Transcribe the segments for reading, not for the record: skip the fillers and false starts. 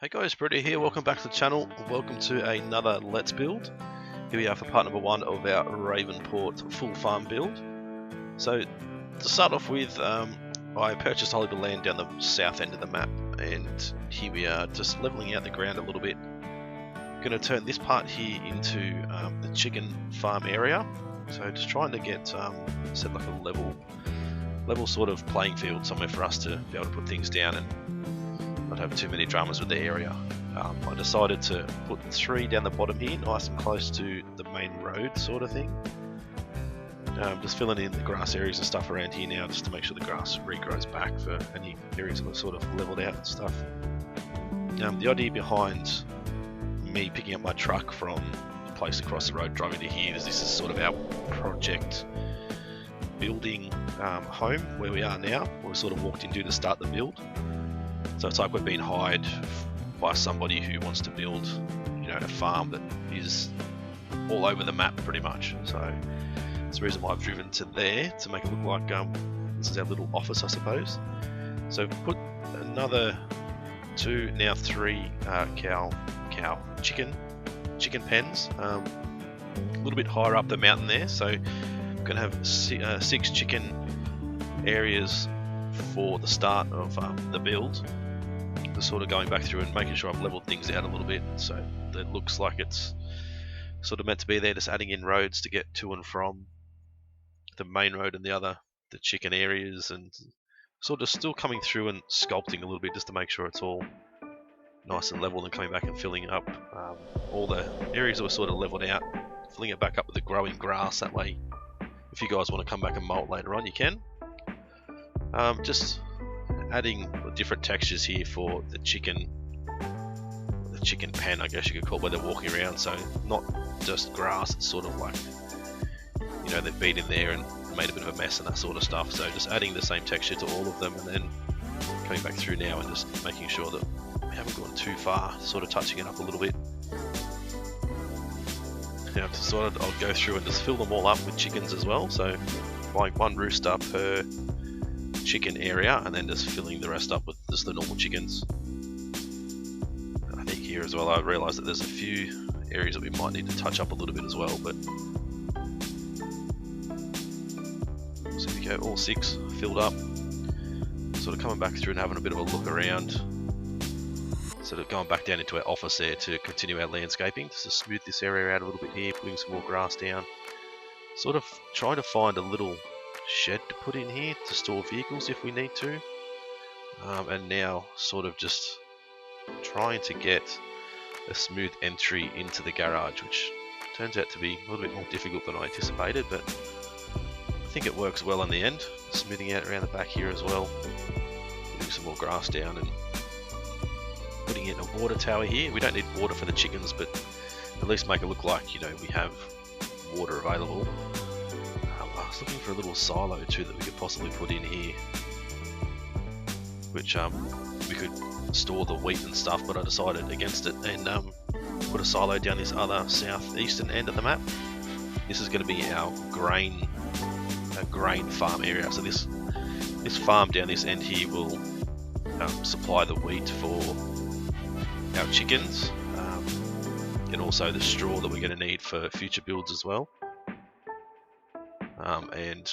Hey guys, Britto here, welcome back to the channel, welcome to another Let's Build. Here we are for part number 1 of our RAVENPORT full farm build. So, to start off with, I purchased a whole bit of land down the south end of the map, and here we are just levelling out the ground a little bit. Going to turn this part here into the chicken farm area, so just trying to get set like a level sort of playing field somewhere for us to be able to put things down and not have too many dramas with the area. I decided to put 3 down the bottom here, nice and close to the main road sort of thing. Just filling in the grass areas and stuff around here now, just to make sure the grass regrows back for any areas that were sort of leveled out and stuff. The idea behind me picking up my truck from the place across the road driving to here is this is sort of our project building home where we are now. We sort of walked into to start the build. So it's like we've been hired by somebody who wants to build, you know, a farm that is all over the map pretty much. So that's the reason why I've driven to there, to make it look like this is our little office, I suppose. So put another 2, now 3 chicken pens, a little bit higher up the mountain there. So I'm going to have 6 chicken areas for the start of the build. Just sort of going back through and making sure I've leveled things out a little bit, so it looks like it's sort of meant to be there, just adding in roads to get to and from the main road and the chicken areas, and sort of still coming through and sculpting a little bit just to make sure it's all nice and level, and coming back and filling up all the areas that were sort of leveled out, filling it back up with the growing grass. That way, if you guys want to come back and mow it later on, you can. Just adding different textures here for the chicken pen, I guess you could call it, where they're walking around. So not just grass, it's sort of like, you know, they've been in there and made a bit of a mess and that sort of stuff. So just adding the same texture to all of them, and then coming back through now and just making sure that we haven't gone too far, sort of touching it up a little bit. Now I've decided I'll go through and just fill them all up with chickens as well. So buying 1 rooster per chicken area, and then just filling the rest up with just the normal chickens. I think here as well I realised that there's a few areas that we might need to touch up a little bit as well, but so we go all 6 filled up, sort of coming back through and having a bit of a look around, sort of going back down into our office there to continue our landscaping, just to smooth this area out a little bit here, putting some more grass down, sort of trying to find a little shed to put in here to store vehicles if we need to, and now sort of just trying to get a smooth entry into the garage, which turns out to be a little bit more difficult than I anticipated, but I think it works well in the end. Smoothing out around the back here as well, putting some more grass down and putting in a water tower here. We don't need water for the chickens, but at least make it look like, you know, we have water available. I was looking for a little silo too that we could possibly put in here, which we could store the wheat and stuff, but I decided against it and put a silo down this other southeastern end of the map. This is going to be our grain farm area. So this farm down this end here will supply the wheat for our chickens, and also the straw that we're going to need for future builds as well. And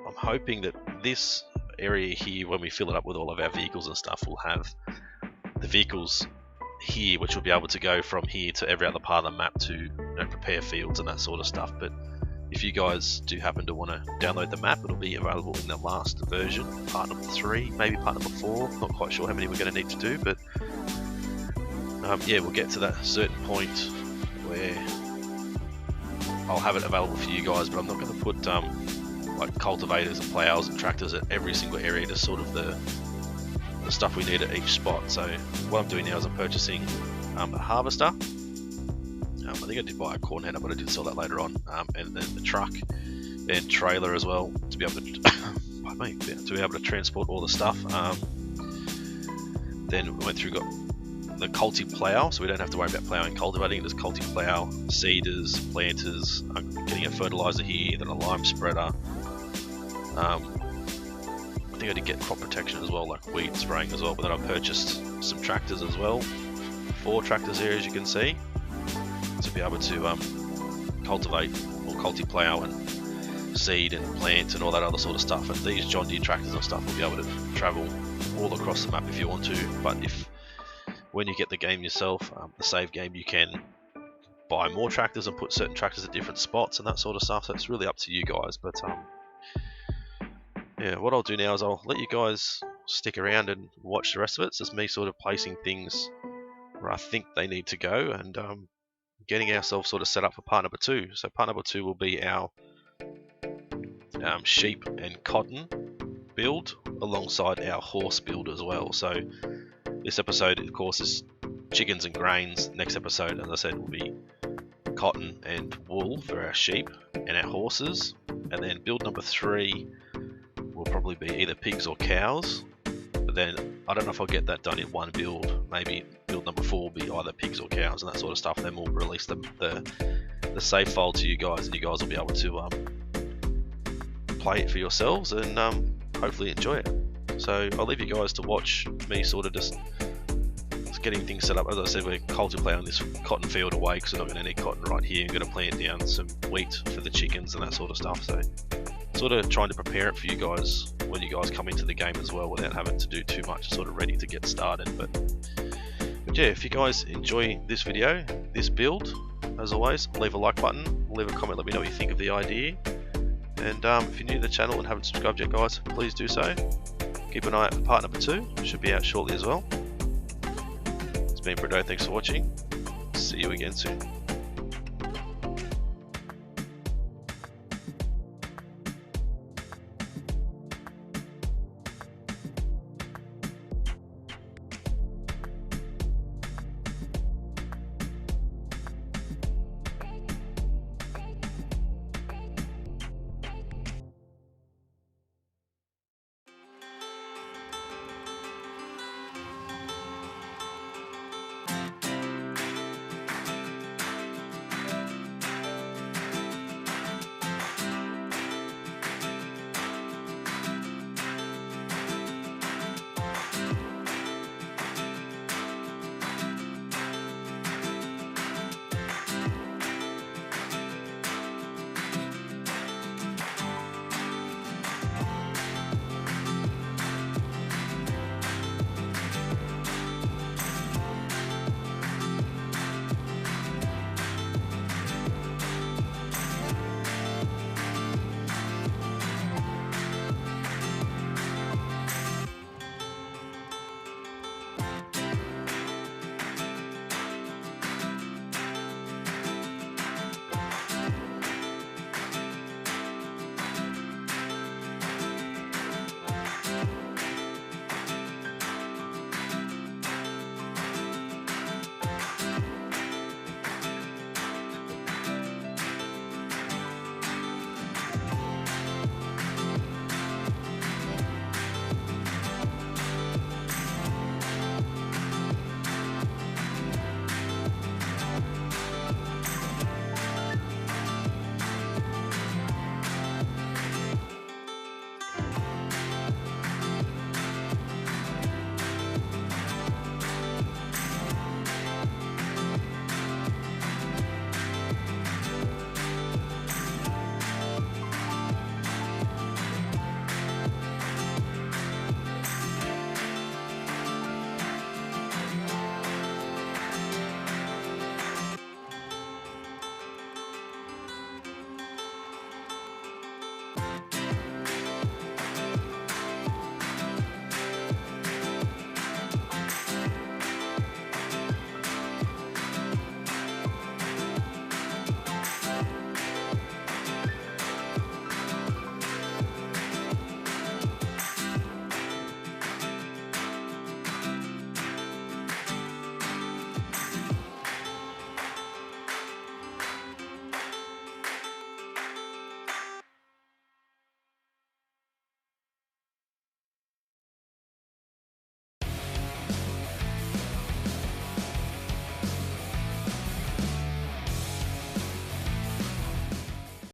I'm hoping that this area here, when we fill it up with all of our vehicles and stuff, we'll have the vehicles here which will be able to go from here to every other part of the map to, you know, prepare fields and that sort of stuff. But if you guys do happen to want to download the map, it'll be available in the last version, part number 3, maybe part number 4, not quite sure how many we're going to need to do, but yeah, we'll get to that certain point where I'll have it available for you guys, but I'm not going to put like cultivators and plows and tractors at every single area, just sort of the stuff we need at each spot. So what I'm doing now is I'm purchasing a harvester. I think I did buy a corn header, but I did sell that later on, and then the truck and trailer as well to be able to pardon me, to be able to transport all the stuff. Then we went through, got the culti plow, so we don't have to worry about ploughing and cultivating. There's culti plow, seeders, planters. I'm getting a fertilizer here, then a lime spreader. I think think I did get crop protection as well, like weed spraying as well. But then I purchased some tractors as well, 4 tractors here as you can see, to be able to cultivate or culti-plough and seed and plant and all that other sort of stuff. And these John Deere tractors and stuff will be able to travel all across the map if you want to. But when you get the game yourself, the save game, you can buy more tractors and put certain tractors at different spots and that sort of stuff. So it's really up to you guys. But yeah, what I'll do now is I'll let you guys stick around and watch the rest of it. It's just me sort of placing things where I think they need to go, and getting ourselves sort of set up for part number 2. So part number 2 will be our sheep and cotton build alongside our horse build as well. So this episode, of course, is chickens and grains. Next episode, as I said, will be cotton and wool for our sheep and our horses. And then build number 3 will probably be either pigs or cows. But then I don't know if I'll get that done in one build. Maybe build number 4 will be either pigs or cows and that sort of stuff. Then we'll release the save file to you guys, and you guys will be able to play it for yourselves and hopefully enjoy it. So I'll leave you guys to watch me sort of just getting things set up. As I said, we're culti-ploughing this cotton field away because we're not going to need cotton right here. We're going to plant down some wheat for the chickens and that sort of stuff. So sort of trying to prepare it for you guys when you guys come into the game as well, without having to do too much, sort of ready to get started. But yeah, if you guys enjoy this video, this build, as always, leave a like button, leave a comment, let me know what you think of the idea. And if you're new to the channel and haven't subscribed yet, guys, please do so. Keep an eye out for part number 2, it should be out shortly as well. It's been Britto, thanks for watching, see you again soon.